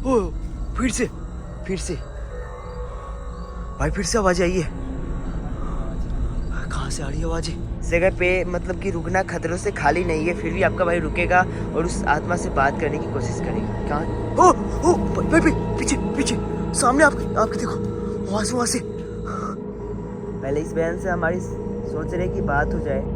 ओ फिर से भाई, फिर से आवाज आई है। कहाँ से आ रही है आवाज? इस जगह पे मतलब कि रुकना खतरों से खाली नहीं है, फिर भी आपका भाई रुकेगा और उस आत्मा से बात करने की कोशिश करेगा। कहाँ? ओ भाई, पीछे सामने आपके देखो, वहां से। पहले इस बहन से हमारी सोच रहे की बात हो जाए।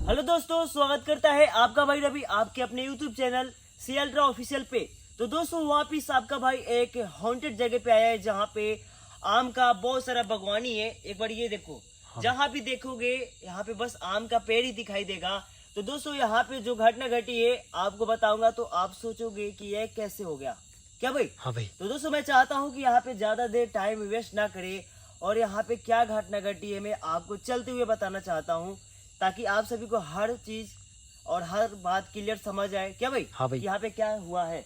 हेलो दोस्तों, स्वागत करता है आपका भाई रवि आपके अपने YouTube channel C ultra official पे। तो दोस्तों वापिस आपका भाई एक हॉन्टेड जगह पे आया है जहाँ पे आम का बहुत सारा बागवानी है। एक बार ये देखो, जहाँ भी देखोगे यहाँ पे बस आम का पेड़ ही दिखाई देगा। तो दोस्तों यहाँ पे जो घटना घटी है आपको बताऊंगा, तो आप सोचोगे कि यह कैसे हो गया, क्या भाई? हाँ भाई। तो दोस्तों मैं चाहता हूँ कि यहाँ पे ज्यादा देर टाइम वेस्ट ना करे और यहाँ पे क्या घटना घटी है मैं आपको चलते हुए बताना चाहता हूँ, ताकि आप सभी को हर चीज और हर बात क्लियर समझ आए, क्या भाई? हाँ भाई। यहाँ पे क्या हुआ है।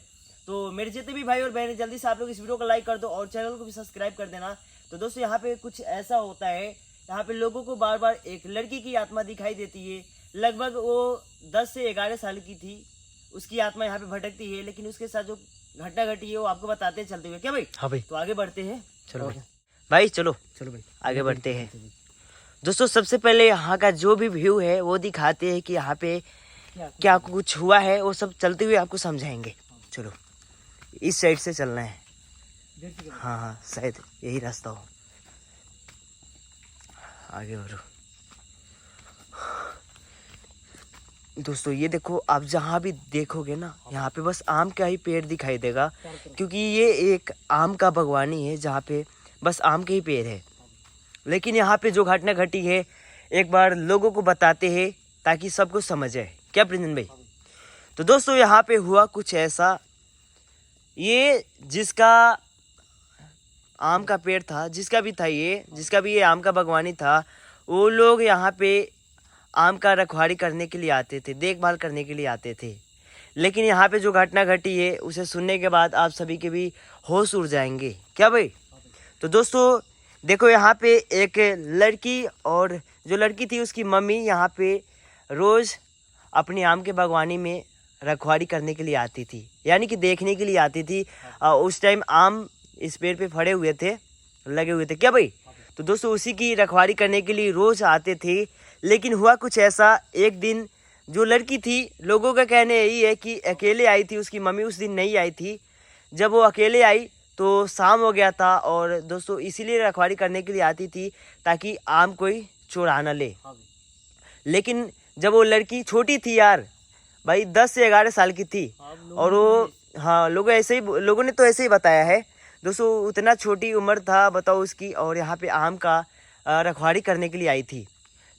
तो मेरे जितने भी भाई और बहनें, जल्दी से आप लोग इस वीडियो को लाइक कर दो और चैनल को भी सब्सक्राइब कर देना। तो दोस्तों यहाँ पे कुछ ऐसा होता है, यहाँ पे लोगों को बार बार एक लड़की की आत्मा दिखाई देती है। लगभग वो 10 से 11 साल की थी, उसकी आत्मा यहाँ पे भटकती है। लेकिन उसके साथ जो घटना घटी है वो आपको बताते चलते हुए, क्या भाई? हाँ भाई। तो आगे बढ़ते हैं, चलो भाई, चलो भाई आगे बढ़ते हैं। दोस्तों सबसे पहले यहाँ का जो भी व्यू है वो दिखाते हैं कि यहाँ पे क्या कुछ हुआ है, वो सब चलते हुए आपको समझाएंगे। चलो इस साइड से चलना है। हाँ शायद यही रास्ता हो, आगे बढ़ो। दोस्तों ये देखो, आप जहाँ भी देखोगे ना यहाँ पे बस आम का ही पेड़ दिखाई देगा, क्योंकि ये एक आम का बागवानी है जहाँ पे बस आम के ही पेड़ है। लेकिन यहाँ पे जो घटना घटी है एक बार लोगों को बताते हैं ताकि सबको समझ आए, क्या प्रिंजन भाई? तो दोस्तों यहाँ पे हुआ कुछ ऐसा, ये जिसका आम का पेड़ था, जिसका भी ये आम का बागवानी था, वो लोग यहाँ पे आम का रखवाली करने के लिए आते थे, देखभाल करने के लिए आते थे। लेकिन यहाँ पे जो घटना घटी है उसे सुनने के बाद आप सभी के भी होश उड़ जाएंगे, क्या भाई? तो दोस्तों देखो, यहाँ पे एक लड़की, और जो लड़की थी उसकी मम्मी यहाँ पे रोज अपनी आम के बागवानी में रखवाली करने के लिए आती थी, यानी कि देखने के लिए आती थी। उस टाइम आम इस पेड़ पे फड़े हुए थे, लगे हुए थे, क्या भाई? तो दोस्तों उसी की रखवाली करने के लिए रोज आते थे। लेकिन हुआ कुछ ऐसा, एक दिन जो लड़की थी, लोगों का कहना यही है कि अकेले आई थी, उसकी मम्मी उस दिन नहीं आई थी। जब वो अकेले आई तो शाम हो गया था, और दोस्तों इसीलिए रखवाली करने के लिए आती थी ताकि आम कोई चुरा ना ले। लेकिन जब वो लड़की छोटी थी यार भाई, 10 से 11 साल की थी, और वो लोगों ने तो ऐसे ही बताया है दोस्तों, उतना छोटी उम्र था बताओ उसकी, और यहाँ पे आम का रखवाली करने के लिए आई थी।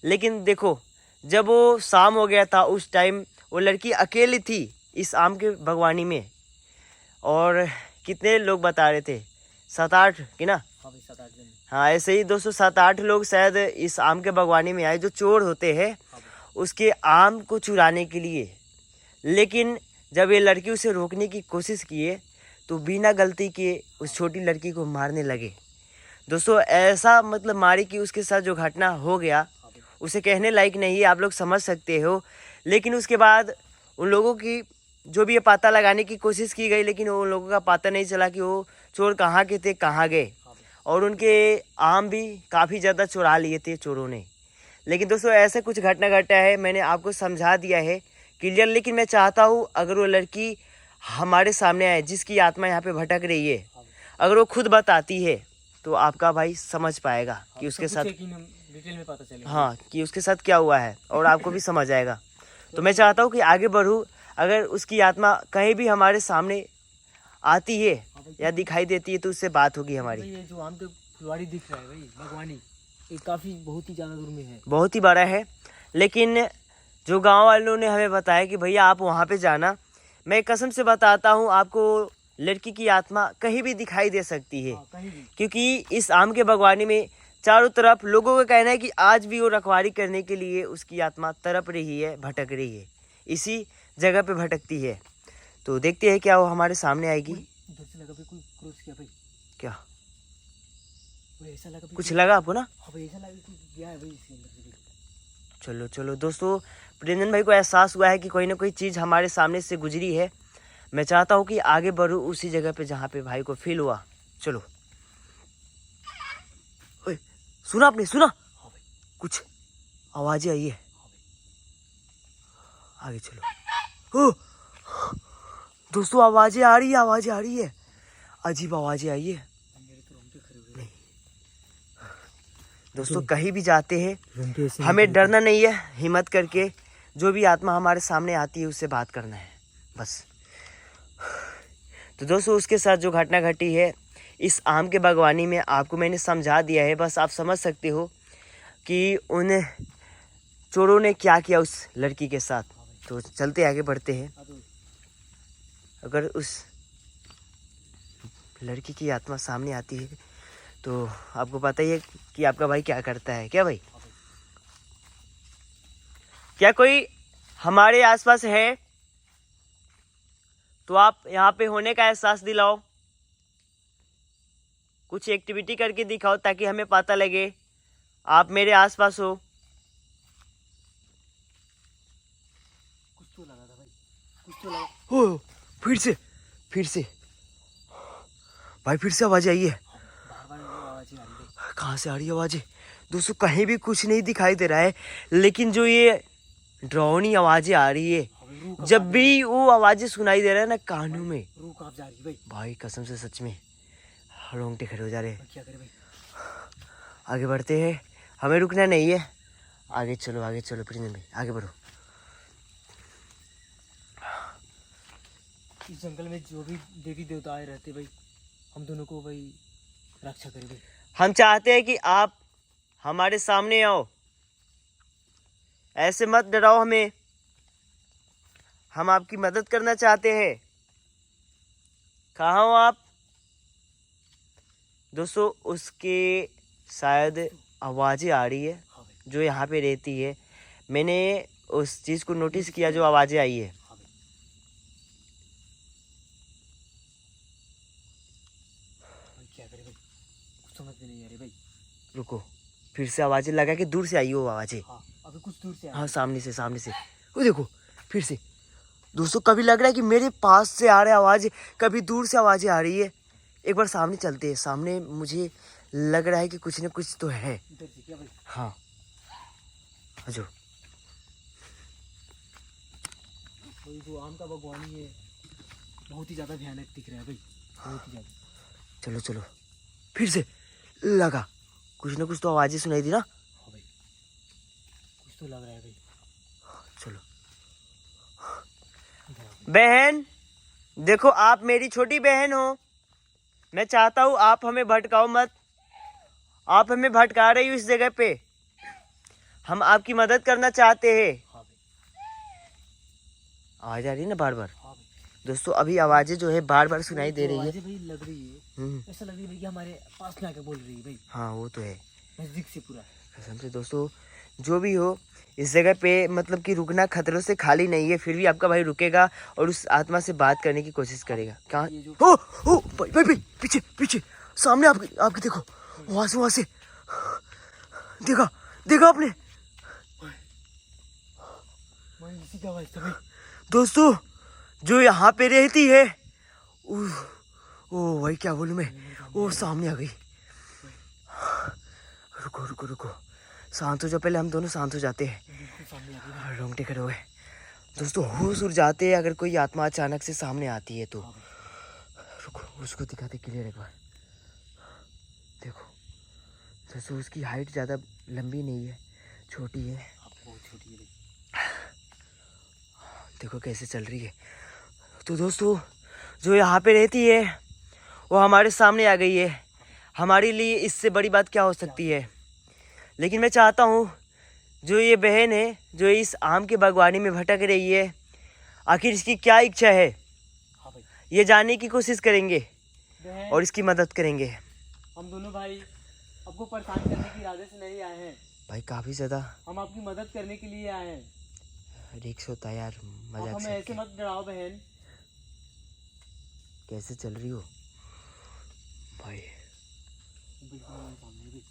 लेकिन देखो जब वो शाम हो गया था उस टाइम वो लड़की अकेली थी इस आम के बागवानी में, और कितने लोग बता रहे थे, 7-8 की ना? हाँ ऐसे ही दोस्तों 7-8 लोग शायद इस आम के बागवानी में आए, जो चोर होते हैं उसके आम को चुराने के लिए। लेकिन जब ये लड़की उसे रोकने की कोशिश किए तो बिना गलती के उस छोटी लड़की को मारने लगे। दोस्तों ऐसा मतलब मारे कि उसके साथ जो घटना हो गया उसे कहने लायक नहीं है, आप लोग समझ सकते हो। लेकिन उसके बाद उन लोगों की जो भी ये पता लगाने की कोशिश की गई, लेकिन उन लोगों का पता नहीं चला कि वो चोर कहाँ के थे, कहाँ गए, और उनके आम भी काफ़ी ज़्यादा चुरा लिए थे चोरों ने। लेकिन दोस्तों ऐसे कुछ घटना घटा है, मैंने आपको समझा दिया है क्लियर। लेकिन मैं चाहता हूँ अगर वो लड़की हमारे सामने आए जिसकी आत्मा यहाँ पे भटक रही है, अगर वो खुद बताती है तो आपका भाई समझ पाएगा कि उसके साथ डिटेल में पता चलेगा, हाँ कि उसके साथ क्या हुआ है, और आपको भी समझ आएगा। तो मैं चाहता हूँ कि आगे बढ़ूँ, अगर उसकी आत्मा कहीं भी हमारे सामने आती है या दिखाई देती है तो उससे बात होगी हमारी। ये जो आम के फुलवारी दिख रहा है भाई बागवानी, ये काफ़ी बहुत ही ज़्यादा दूर में है, बहुत ही बड़ा है। लेकिन जो गांव वालों ने हमें बताया कि भैया आप वहां पे जाना, मैं कसम से बताता हूं आपको लड़की की आत्मा कहीं भी दिखाई दे सकती है। क्योंकि इस आम के बागवानी में चारों तरफ लोगों का कहना है कि आज भी वो रखवाली करने के लिए उसकी आत्मा तड़प रही है, भटक रही है, इसी जगह पे भटकती है। तो देखते हैं क्या वो हमारे सामने आएगी। क्या ऐसा लगा, कुछ लगा आपको ना? हाँ भाई ऐसा लगा कि गया है भाई इसके अंदर से। चलो चलो दोस्तों, प्रियंजन भाई को एहसास हुआ है कि कोई ना कोई चीज़ हमारे सामने से गुजरी है। मैं चाहता हूँ कि आगे बढ़ूँ उसी जगह पे जहाँ पे भाई को फील हुआ। चलो। ओए, सुना आपने? सुना? हाँ भाई, कुछ आवाज़ें आई है। आगे चलो। ओ दोस्तों, आवाज़ें आ रही है, आवाज़ें आ रही है, अजीब आवाज़ें आई है। मेरे तो रोंगटे खड़े हो गए। दोस्तों कहीं भी जाते हैं रोंगटे ऐसे हमें नहीं डरना नहीं है, हिम्मत करके जो भी आत्मा हमारे सामने आती है उससे बात करना है बस। तो दोस्तों उसके साथ जो घटना घटी है इस आम के बागवानी में, आपको मैंने समझा दिया है, बस आप समझ सकते हो कि उन चोरों ने क्या किया उस लड़की के साथ। तो चलते आगे बढ़ते हैं। अगर उस लड़की की आत्मा सामने आती है तो आपको पता ही है कि आपका भाई क्या करता है। क्या भाई? क्या कोई हमारे आसपास है तो आप यहाँ पे होने का एहसास दिलाओ, कुछ एक्टिविटी करके दिखाओ ताकि हमें पता लगे आप मेरे आसपास हो। कुछ तो लगा था भाई, कुछ तो लगा। हो फिर से भाई, फिर से आवाज़ आई है। बार-बार आवाज़ आ रही है। कहाँ से आ रही है आवाज़ें? दोस्तों कहीं भी कुछ नहीं दिखाई दे रहा है, लेकिन जो ये डरावनी आवाज़ें आ रही है, जब भी वो आवाज़ें सुनाई दे रहा है ना कानों में, रूह कांप जा रही है भाई। भाई कसम से सच में रोंगटे खड़े हो जा रहे हैं। क्या करें भाई? आगे बढ़ते हैं, हमें रुकना नहीं है। आगे चलो प्रियंजन भाई, आगे बढ़ो। इस जंगल में जो भी देवी देवता आए रहते भाई, हम दोनों को भाई रक्षा करे भाई। हम चाहते हैं कि आप हमारे सामने आओ, ऐसे मत डराओ हमें, हम आपकी मदद करना चाहते हैं। कहाँ हो आप? दोस्तों उसके शायद आवाज़ें आ रही है हाँ भाई, जो यहाँ पे रहती है। मैंने उस चीज़ को नोटिस किया जो आवाज़ें आई है। हाँ भाई। भाई क्या करें भाई, कुछ समझ में नहीं आ रही भाई। रुको, फिर से आवाज़ें लगा कि दूर से आई हो आवाज़ें। हाँ, अभी कुछ दूर से आ हाँ रही है। सामने से वो देखो फिर से। दोस्तों कभी लग रहा है कि मेरे पास से आ रहा है आवाज़, कभी दूर से आवाज़ें आ रही है। एक बार सामने चलते हैं, सामने मुझे लग रहा है कि कुछ न कुछ तो है। इधर से क्या भाई? हाँ जो भाई जो आम का बागवानी है बहुत ही ज़्यादा भयानक दिख रहा है भाई, बहुत ही ज़्यादा। चलो फिर से लगा, कुछ न कुछ तो आवाज़ें सुनाई दी ना। हाँ भाई, कुछ तो लग रहा है भाई। चलो इधर आओ भाई। बहन, देखो आप मेरी छोटी बहन हो, मैं चाहता हूँ आप हमें भटकाओ मत। आप हमें भटका रही हो इस जगह पे, हम आपकी मदद करना चाहते हैं। हाँ भाई, आवाज़ आ रही है ना बार बार। हाँ भाई। दोस्तों अभी आवाज़ें जो है बार बार सुनाई दे रही है। आवाज़ें भाई लग रही है, ऐसा लग रही है भाई कि हमारे पास में आके बोल रही है भाई, हाँ वो तो है, नज़दीक से पूरा। कसम से। दोस्तों जो भी हो इस जगह पे मतलब कि रुकना खतरों से खाली नहीं है, फिर भी आपका भाई रुकेगा और उस आत्मा से बात करने की कोशिश करेगा। कहाँ? ये जो हो भाई पीछे सामने आपके देखो, वहाँ से देखा आपने? भाई इसी की आवाज़ था भाई। दोस्तों जो यहाँ पे रहती है, ओ भाई क्या बोलूँ मैं, वो सामने आ गई। रुको शांत हो जाओ, पहले हम दोनों शांत हो जाते हैं। बिल्कुल सामने आ गई भाई। रोंगटे खड़े हुए दोस्तों, होश उड़ जाते हैं अगर कोई आत्मा अचानक से सामने आती है तो। हाँ भाई। रुको उसको दिखाते क्लियर एक बार। देखो दोस्तों उसकी हाइट ज़्यादा लंबी नहीं है, छोटी है। हाँ, बहुत छोटी है भाई। देखो कैसे चल रही है। तो दोस्तों जो यहाँ पे रहती है वो हमारे सामने आ गई है। हमारे लिए इससे बड़ी बात क्या हो सकती है। लेकिन मैं चाहता हूँ जो ये बहन है जो इस आम के बागवानी में भटक रही है, आखिर इसकी क्या इच्छा है, हाँ भाई। ये जानने की कोशिश करेंगे बहन, और इसकी मदद करेंगे। हम दोनों भाई आपको परेशान करने के इरादे से नहीं आए हैं, भाई काफ़ी ज़्यादा हम आपकी मदद करने के लिए आए हैं। रिक्स होता है यार, आप मजाक हमें से ऐसे मत डराओ बहन। कैसे चल रही हो भाई? बिल्कुल हमारे सामने भाई।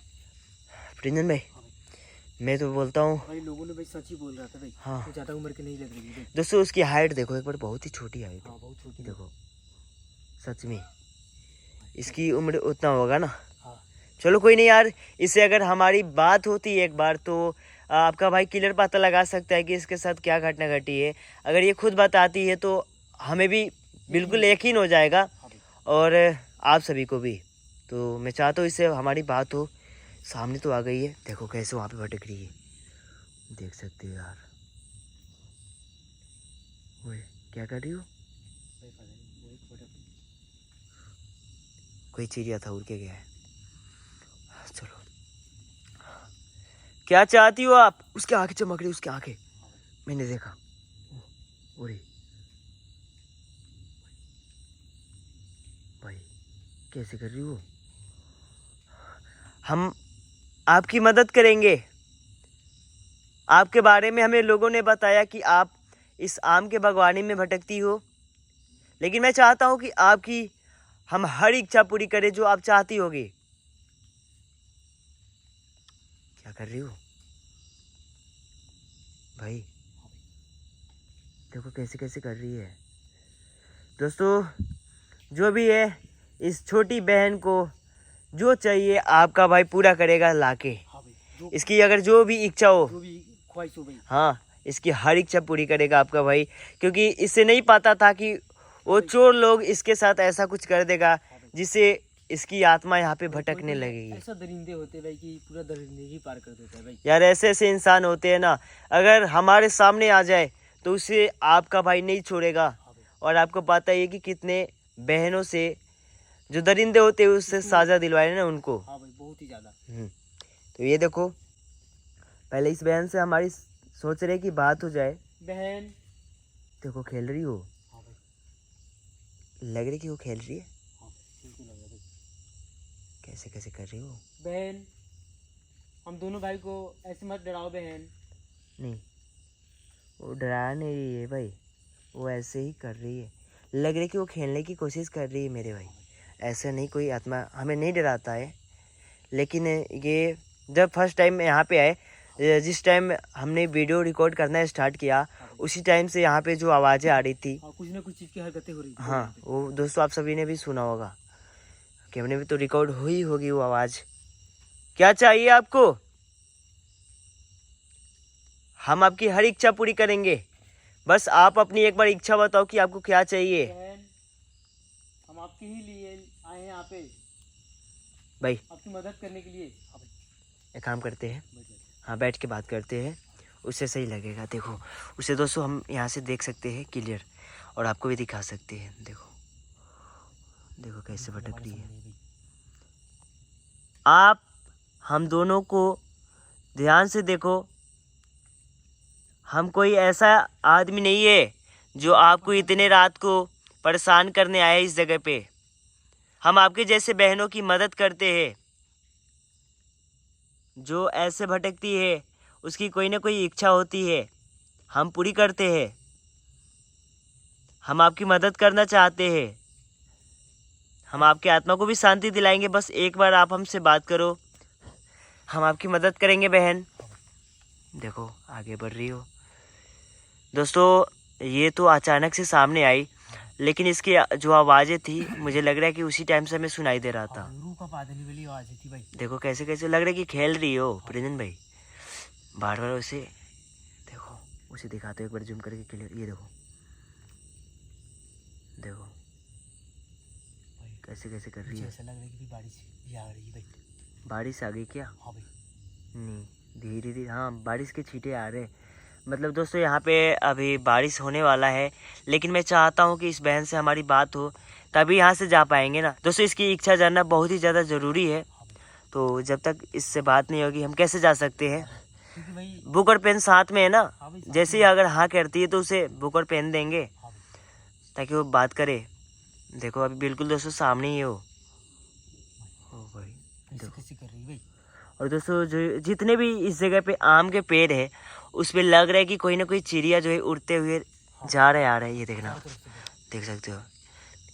प्रिंजन भाई हाँ भाई। मैं तो बोलता हूँ भाई लोगों ने भाई सच ही बोल रहा था भाई। हाँ। तो ज़्यादा उम्र की नहीं लग रही भाई। दोस्तों उसकी हाइट देखो एक बार, बहुत ही छोटी हाइट है। हाँ बहुत छोटी। देखो सच में इसकी उम्र उतना होगा ना। हाँ चलो कोई नहीं यार, इससे अगर हमारी बात होती है एक बार तो आपका भाई क्लियर पता लगा सकता है कि इसके साथ क्या घटना घटी है। अगर ये खुद बताती है तो हमें भी बिल्कुल यकीन हो जाएगा हाँ भाई। और आप सभी को भी। तो मैं चाहता हूँ इससे हमारी बात हो। सामने तो आ गई है, देखो कैसे वहाँ पे भटक रही है, देख सकते हो यार। ओए क्या कर रही हो? भाई पता नहीं, वो एक फोटो। कोई चिड़िया था, उड़ के गया है। चलो क्या चाहती हो आप? उसकी आंखें चमक रही, उसकी आंखें मैंने देखा। ओरे भाई कैसे कर रही हो? हम आपकी मदद करेंगे। आपके बारे में हमें लोगों ने बताया कि आप इस आम के बागवानी में भटकती हो, लेकिन मैं चाहता हूं कि आपकी हम हर इच्छा पूरी करें जो आप चाहती होगी। क्या कर रही हो भाई? देखो कैसे कैसे कर रही है। दोस्तों जो भी है, इस छोटी बहन को जो चाहिए आपका भाई पूरा करेगा लाके। हाँ भाई। जो इसकी अगर जो भी इच्छा हो, जो भी ख्वाहिश हो भाई। हाँ इसकी हर इच्छा पूरी करेगा आपका भाई, क्योंकि इससे नहीं पता था कि वो चोर लोग इसके साथ ऐसा कुछ कर देगा जिससे इसकी आत्मा यहाँ पे भटकने लगेगी। ऐसा दरिंदे होते भाई कि पूरा दरिंदगी पार कर देता है भाई। यार ऐसे ऐसे इंसान होते हैं ना, अगर हमारे सामने आ जाए तो उसे आपका भाई नहीं छोड़ेगा। हाँ भाई। और आपको पता ही है कि कितने बहनों से जो दरिंदे होते हैं उससे साजा दिलवाए ना उनको। हाँ भाई बहुत ही ज़्यादा। तो ये देखो, पहले इस बहन से हमारी सोच रहे कि बात हो जाए। बहन देखो खेल रही हो, हाँ भाई। लग रही कि वो खेल रही है। हाँ बिल्कुल लग रहा है भाई। कैसे कैसे कर रही हो? बहन हम दोनों भाई को ऐसे मत डराओ बहन। नहीं वो डरा नहीं रही है भाई, वो ऐसे ही कर रही है। लग रही कि वो खेलने की कोशिश कर रही है मेरे भाई। ऐसा नहीं, कोई आत्मा हमें नहीं डराता है। लेकिन ये जब फर्स्ट टाइम यहाँ पे आए, जिस टाइम हमने वीडियो रिकॉर्ड करना स्टार्ट किया, उसी टाइम से यहाँ पे जो आवाज़ें आ रही थी, हाँ कुछ ना कुछ चीज़ की हरकतें हो रही थी। हाँ वो दोस्तों आप सभी ने भी सुना होगा, कैमरे में तो रिकॉर्ड हुई होगी वो आवाज़। क्या चाहिए आपको? हम आपकी हर इच्छा पूरी करेंगे, बस आप अपनी एक बार इच्छा बताओ कि आपको क्या चाहिए। बहन हम आपके ही लिए आए हैं यहाँ पे, भाई आपकी मदद करने के लिए। हाँ भाई। एक काम करते हैं, बैठ जाइए। हाँ बैठ के बात करते हैं, उससे सही लगेगा। देखो उसे दोस्तों हम यहाँ से देख सकते हैं क्लियर, और आपको भी दिखा सकते हैं। देखो देखो कैसे भटक रही है। आप हम दोनों को ध्यान से देखो, हम कोई ऐसा आदमी नहीं है जो आपको इतने रात को परेशान करने आए इस जगह पे। हम आपके जैसे बहनों की मदद करते हैं। जो ऐसे भटकती है उसकी कोई ना कोई इच्छा होती है, हम पूरी करते हैं। हम आपकी मदद करना चाहते हैं, हम आपकी आत्मा को भी शांति दिलाएंगे। बस एक बार आप हमसे बात करो, हम आपकी मदद करेंगे बहन। देखो आगे बढ़ रही हो। दोस्तों ये तो अचानक से सामने आई, लेकिन इसकी जो आवाज़ें थी मुझे लग रहा है कि उसी टाइम से हमें सुनाई दे रहा था। रूह का पादनी वाली आवाज़ थी भाई। देखो कैसे कैसे लग रहा है कि खेल रही हो प्रिंजन भाई। बार बार उसे देखो, उसे दिखाते हो एक बार जूम करके क्लियर। ये देखो देखो कैसे कैसे कर रही है। ऐसा लग रहा है कि बारिश भी आ रही है भाई। बारिश आ गई क्या? हाँ भाई। नहीं धीरे धीरे, हाँ बारिश के छींटे आ रहे। मतलब दोस्तों यहाँ पे अभी बारिश होने वाला है, लेकिन मैं चाहता हूँ कि इस बहन से हमारी बात हो तभी यहाँ से जा पाएंगे ना। दोस्तों इसकी इच्छा जानना बहुत ही ज़्यादा ज़रूरी है, तो जब तक इससे बात नहीं होगी हम कैसे जा सकते हैं। क्योंकि भाई बुक और पेन साथ में है ना, हाँ भाई, जैसे ही अगर हाँ करती है तो उसे बुक और पेन देंगे हाँ भाई। ताकि वो बात करे। देखो अभी बिल्कुल दोस्तों सामने ही हो। ओ भाई कैसे कैसे कर रही है भाई। और दोस्तों जो जितने भी इस जगह पे आम के पेड़ है उस पे लग रहा है कि कोई ना कोई चिड़िया जो है उड़ते हुए जा रहे आ रहे हैं। ये देखना, चारों तरफ से भाई। देख सकते हो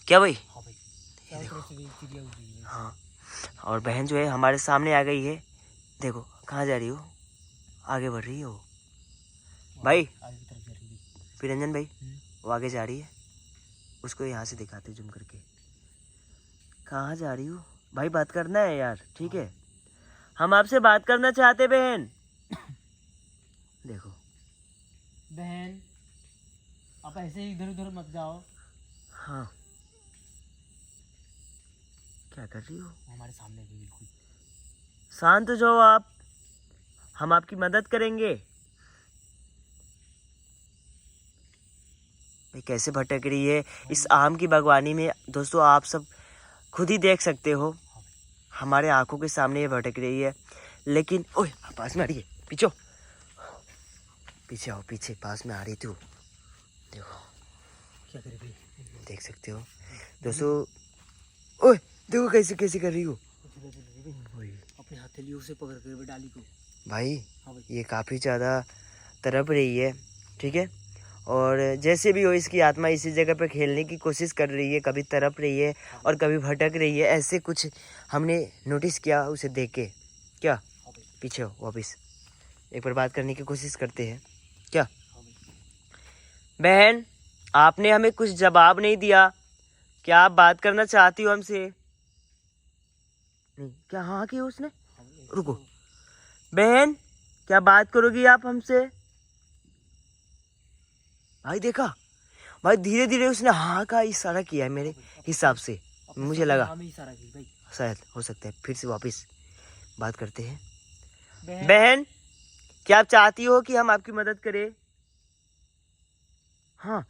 क्या भाई? हाँ भाई चारों तरफ से भी चिड़िया उड़ रही है। हाँ और बहन जो है हमारे सामने आ गई है। देखो कहाँ जा रही हो? आगे बढ़ रही है वो। भाई आगे की तरफ जा रही है। फिरंजन भाई, वो आगे जा रही है। उसको यहाँ से दिखाते जूम करके। कहाँ जा रही हो भाई? बात करना है यार, ठीक है? हम आपसे बात करना चाहते बहन। देखो बहन, आप ऐसे ही इधर उधर मत जाओ। हाँ, क्या कर रही हो? हमारे सामने भी बिल्कुल। शांत हो जाओ आप, हम आपकी मदद करेंगे। भाई कैसे भटक रही है इस आम की बागवानी में। दोस्तों आप सब खुद ही देख सकते हो, हमारे आंखों के सामने ये भटक रही है। लेकिन ओए पास में आ रही है, पीछे पीछे आओ, पीछे पास में आ रही थी वो। देखो क्या करे भाई? देख सकते हो दोस्तों। ओए देखो कैसे कैसे कर रही हो अपने हथेलियों से पकड़ कर डाली को। भाई। हाँ भाई। ये काफ़ी ज़्यादा तड़प रही है, ठीक है? और जैसे भी हो इसकी आत्मा इसी जगह पर खेलने की कोशिश कर रही है, कभी तड़प रही है और कभी भटक रही है। ऐसे कुछ हमने नोटिस किया उसे देख के। क्या पीछे हो वापिस, एक बार बात करने की कोशिश करते हैं क्या? बहन आपने हमें कुछ जवाब नहीं दिया, क्या आप बात करना चाहती हो हमसे? नहीं क्या हाँ की उसने? रुको बहन, क्या बात करोगी आप हमसे? भाई देखा भाई, धीरे धीरे उसने हाँ का इशारा किया है मेरे हिसाब से। मुझे लगा शायद हो सकता है। फिर से वापस बात करते हैं। बहन क्या आप चाहती हो कि हम आपकी मदद करें? हाँ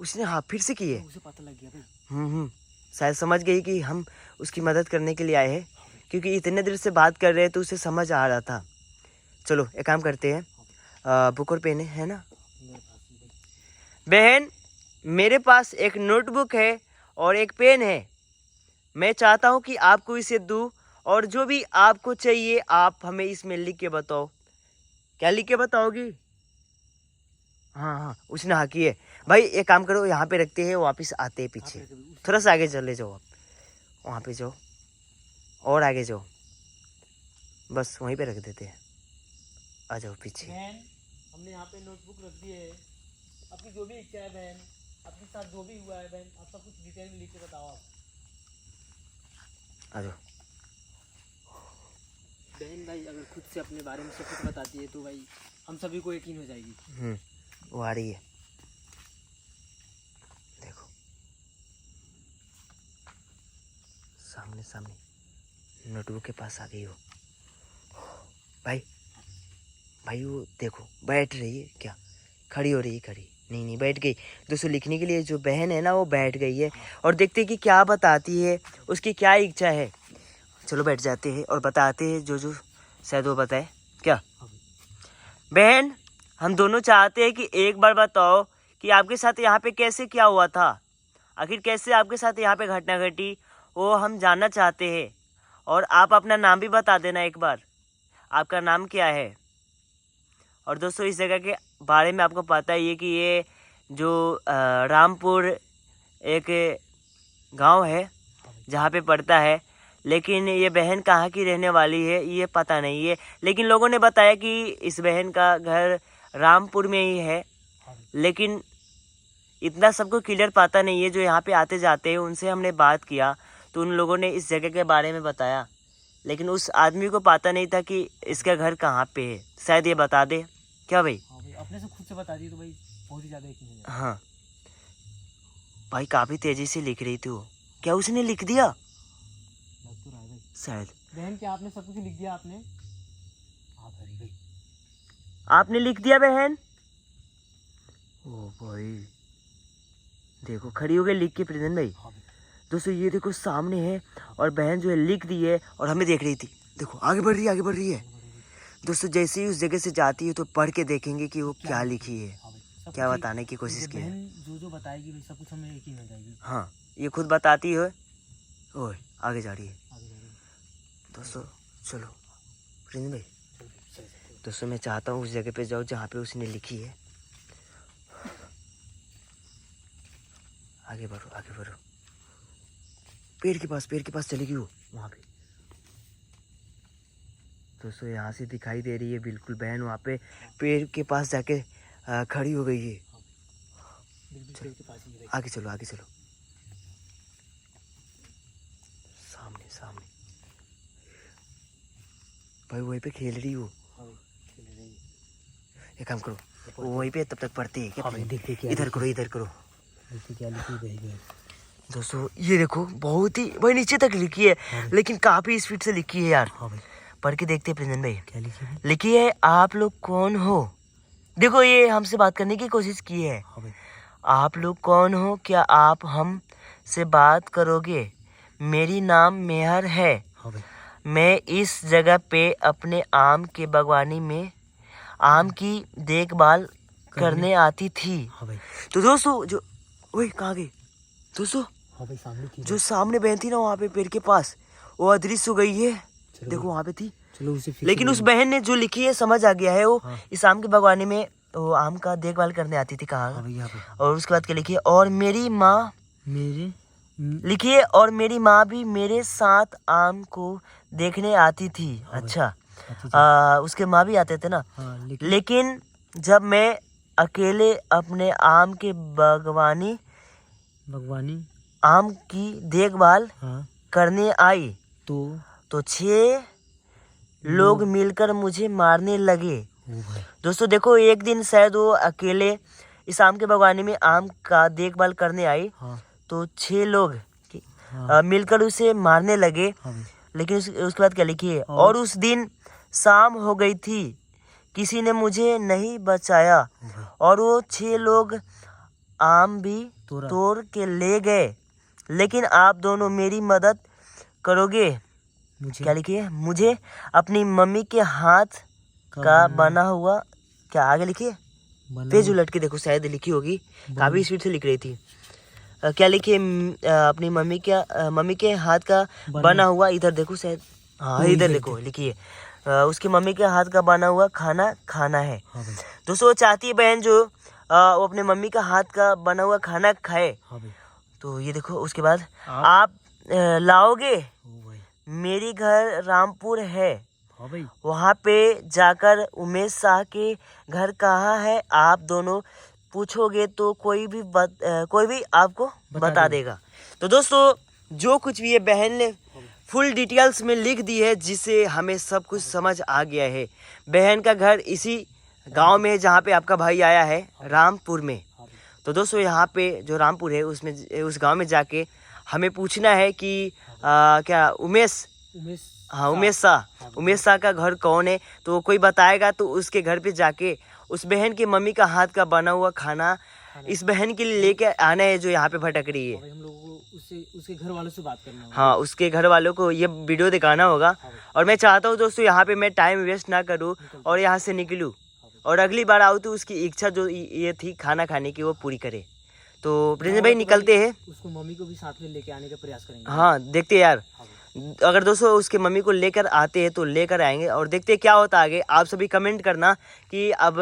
उसने हाँ फिर से की है। उसे पता लग गया भाई। शायद समझ गई कि हम उसकी मदद करने के लिए आए हैं, क्योंकि इतने देर से बात कर रहे हैं तो उसे समझ आ रहा था। चलो एक काम करते हैं, बुक और पेन है ना? बहन मेरे पास एक नोटबुक है और एक पेन है। मैं चाहता हूँ कि आपको इसे दूँ और जो भी आपको चाहिए आप हमें इसमें लिख के बताओ। क्या लिख के बताओगी? हाँ हाँ उसने हाँ की है। भाई एक काम करो, यहाँ पे रखते हैं, वापस आते हैं पीछे। थोड़ा सा आगे चले जाओ आप, वहाँ पे जाओ और आगे जाओ, बस वहीं पे रख देते हैं। आ जाओ पीछे। बहन हमने यहाँ पे नोटबुक रख दी है। आपकी जो भी इच्छा है बहन, आपके साथ जो भी हुआ है बहन, आप सब कुछ डिटेल में लिख के बताओ आप। आ जाओ। बहन भाई अगर खुद से अपने बारे में सब कुछ बताती है तो भाई हम सभी को यकीन हो जाएगी। वो आ रही है, देखो सामने सामने नोटबुक के पास आ गई हो। भाई भाई वो देखो बैठ रही है, क्या खड़ी हो रही है? खड़ी नहीं नहीं बैठ गई। दोस्तों लिखने के लिए जो बहन है ना वो बैठ गई है, और देखते हैं कि क्या बताती है, उसकी क्या इच्छा है। चलो बैठ जाते हैं और बताते हैं जो जो शायद वो बताए। क्या बहन हम दोनों चाहते हैं कि एक बार बताओ कि आपके साथ यहाँ पे कैसे क्या हुआ था, आखिर कैसे आपके साथ यहाँ पे घटना घटी, वो हम जानना चाहते हैं। और आप अपना नाम भी बता देना एक बार, आपका नाम क्या है? और दोस्तों इस जगह के बारे में आपको पता ही है कि ये जो रामपुर एक गांव है जहाँ पे पड़ता है, लेकिन ये बहन कहाँ की रहने वाली है ये पता नहीं है। लेकिन लोगों ने बताया कि इस बहन का घर रामपुर में ही है, लेकिन इतना सबको क्लियर पता नहीं है। जो यहाँ पे आते जाते हैं उनसे हमने बात किया तो उन लोगों ने इस जगह के बारे में बताया, लेकिन उस आदमी को पता नहीं था कि इसका घर कहाँ पे है। शायद ये बता दे क्या भाई? हाँ भाई अपने से खुद से बता दी तो भाई बहुत ही ज़्यादा यकीन हो जाएगा। हाँ भाई काफ़ी तेज़ी से लिख रही थी वो। क्या उसने लिख दिया? लग तो रहा है भाई। शायद बहन क्या आपने सब कुछ लिख दिया आपने? हाँ भाई आपने लिख दिया बहन? ओ भाई देखो खड़ी हो गई लिख के प्रीतम भाई। हाँ भाई। दोस्तों ये देखो सामने है और बहन जो है लिख दी है और हमें देख रही थी। देखो आगे बढ़ रही है, आगे बढ़ रही है। दोस्तों जैसे ही उस जगह से जाती है तो पढ़ के देखेंगे कि वो क्या लिखी है, हाँ भाई, क्या बताने की कोशिश की है। बहन जो जो बताएगी भाई सब कुछ हमें यकीन हो जाएगी। हाँ ये खुद बताती है। ओए आगे जा रही है। आगे जा रही है। दोस्तों चलो प्रीतम भाई, चलो भाई, चलो, चलो। दोस्तों मैं चाहता हूँ उस जगह पे जाओ जहाँ पे उसने लिखी है। आगे बढ़ो, आगे बढ़ो। पेड़ के पास चली गई वो वहाँ पे। दोस्तों यहाँ से दिखाई दे रही है बिल्कुल बहन वहाँ पे पेड़ के पास जाके खड़ी हो गई है। बिल्कुल पेड़ के पास ही है भाई। आगे चलो आगे चलो, सामने सामने भाई वहीं पे खेल रही हो। हाँ भाई, खेल रही है। एक काम करो, वो वहीं पे तब तक पढ़ते है क्या? हाँ भाई, देखते क्या इधर करो इधर करो। देखते क्या लिखी है। दोस्तों ये देखो बहुत ही भाई नीचे तक लिखी है, लेकिन काफी स्पीड से लिखी है यार। हाँ भाई, पढ़ के देखते हैं प्रिंजन भाई। क्या लिखी है? लिखी है आप लोग कौन हो। देखो ये हमसे बात करने की कोशिश की है। हाँ भाई, आप लोग कौन हो, क्या आप हम से बात करोगे? मेरी नाम मेहर है। हाँ भाई, मैं इस जगह पे अपने आम के बागवानी में आम की देखभाल करने आती थी। हाँ भाई, तो दोस्तों जो ओए कहाँ गई दोस्तों, हाँ भाई, सामने थी। जो सामने बहन थी ना वहाँ पे पेड़ के पास, वो अदृश्य हो गई है। चलो देखो वहाँ पे थी, चलो उसे फिर लेकिन उस बहन ने जो लिखी है समझ आ गया है। वो हाँ। इस आम के बागवानी में वो आम का देखभाल करने आती थी। हाँ कहाँ? भाई, यहाँ पे और उसके बाद क्या लिखी है? और मेरी माँ मेरे लिखी है, और मेरी माँ भी मेरे साथ आम को देखने आती थी। हाँ भाई, अच्छा, आती थी। उसके माँ भी आते थे ना। हाँ, लेकिन जब मैं अकेले अपने आम के बागवानी बागवानी आम की देखभाल हाँ करने आई तो 6 लोग मिलकर मुझे मारने लगे। ओ भाई, दोस्तों देखो एक दिन शायद वो अकेले इस आम के बागवानी में आम का देखभाल करने आई, हाँ तो 6 लोग हाँ मिलकर उसे मारने लगे। हाँ भाई, लेकिन उसके बाद क्या लिखी है? और उस दिन शाम हो गई थी, किसी ने मुझे नहीं बचाया, ओ भाई, और वो 6 लोग आम भी तोड़ा। तोड़ के ले गए। लेकिन आप दोनों मेरी मदद करोगे? मुझे क्या लिखी है? मुझे अपनी मम्मी के हाथ का बना हुआ, क्या आगे लिखिए पेज उलट के देखो, शायद लिखी होगी, काफी स्पीड से लिख रही थी। क्या लिखी है? अपनी मम्मी के हाथ का बना हुआ, इधर देखो शायद, हाँ इधर देखो लिखी है, उसकी मम्मी के हाथ का बना हुआ खाना खाना है। हाँ भाई, दोस्तों वो चाहती है बहन जो वो अपने मम्मी का हाथ का बना हुआ खाना खाए। हाँ भाई, तो ये देखो उसके बाद आप लाओगे? ओ भाई, मेरी घर रामपुर है, हाँ भाई, वहाँ पे जाकर उमेश शाह के घर कहाँ है आप दोनों पूछोगे तो कोई भी आपको बता देगा। तो दोस्तों जो कुछ भी ये बहन ने फुल डिटेल्स में लिख दी है, जिससे हमें सब कुछ समझ आ गया है। बहन का घर इसी गांव में है जहाँ पे आपका भाई आया है, रामपुर में। तो दोस्तों यहाँ पे जो रामपुर है उसमें उस गांव में जाके हमें पूछना है कि क्या उमेश शाह का घर कौन है। तो कोई बताएगा तो उसके घर पे जाके उस बहन की मम्मी का हाथ का बना हुआ खाना इस बहन के लिए लेके आना है जो यहाँ पे भटक रही है। हम लोगों को उसके घर वालों से बात करना होगा। हाँ उसके घर वालों को ये वीडियो दिखाना होगा। और मैं चाहता हूँ दोस्तों यहाँ पे मैं टाइम वेस्ट ना करूँ और यहाँ से निकलूँ, और अगली बार आऊँ तो उसकी इच्छा जो ये थी खाना खाने की वो पूरी करे। तो प्रिंस भाई निकलते हैं, उसको मम्मी को भी साथ में लेके आने का प्रयास करेंगे। हाँ देखते हैं यार, अगर दोस्तों उसके मम्मी को लेकर आते हैं तो लेकर आएंगे और देखते हैं क्या होता है आगे। आप सभी कमेंट करना कि अब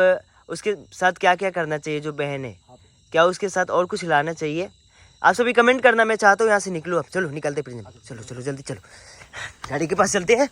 उसके साथ क्या क्या करना चाहिए जो बहन है, क्या उसके साथ और कुछ लाना चाहिए। आप सभी कमेंट करना। मैं चाहता हूँ यहाँ से निकलूँ अब, चलो निकलते प्रिंस, चलो चलो जल्दी चलो, गाड़ी के पास चलते हैं।